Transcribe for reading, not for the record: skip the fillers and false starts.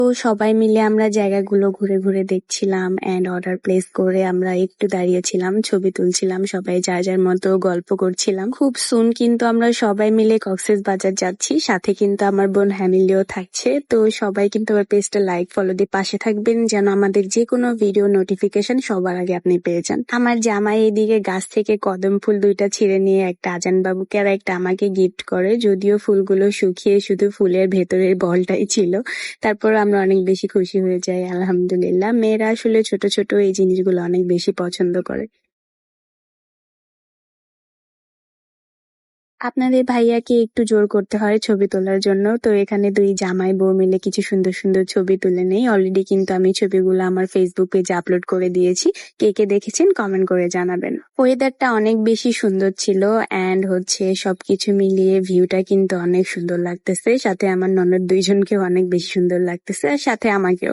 তো সবাই মিলে আমরা জায়গাগুলো ঘুরে ঘুরে দেখছিলাম এন্ড অর্ডার প্লেস করে আমরা একটু দাঁড়িয়েছিলাম, ছবি তুলছিলাম, সবাই যার যার মতো গল্প করছিলাম। খুব সুন কিন্তু আমরা সবাই মিলে কক্সবাজার যাচ্ছি, সাথে কিন্তু আমার বোন হ্যামিলিও থাকছে। তো সবাই কিন্তু আমার পেজটা লাইক ফলো দিয়ে পাশে থাকবেন যেন আমাদের যে কোনো ভিডিও নোটিফিকেশন সবার আগে আপনি পেয়ে যান। আমার জামাই এদিকে গাছ থেকে কদম ফুল 2টা ছিঁড়ে নিয়ে একটা আজান বাবুকে আর একটা আমাকে গিফট করে, যদিও ফুলগুলো শুকিয়ে শুধু ফুলের ভেতরের বলটাই ছিল। তারপর আমরা অনেক বেশি খুশি হয়ে যাই। আলহামদুলিল্লাহ, মেয়েরা আসলে ছোট ছোট এই জিনিসগুলো অনেক বেশি পছন্দ করে। আপনাদের ভাইয়াকে একটু জোর করতে হয় ছবি তোলার জন্য, তো এখানে 2 জামাই বউ মিলে কিছু সুন্দর সুন্দর ছবি তুলে নেই। অলরেডি কিন্তু আমি ছবিগুলো আমার ফেসবুক পেজে আপলোড করে দিয়েছি, কে কে দেখেছেন কমেন্ট করে জানাবেন। ওয়েদারটা অনেক বেশি সুন্দর ছিল এন্ড সবকিছু মিলিয়ে ভিউটা কিন্তু অনেক সুন্দর লাগতেছে, সাথে আমার ননদ 2 জনকেও অনেক বেশি সুন্দর লাগতেছে আর সাথে আমাকেও।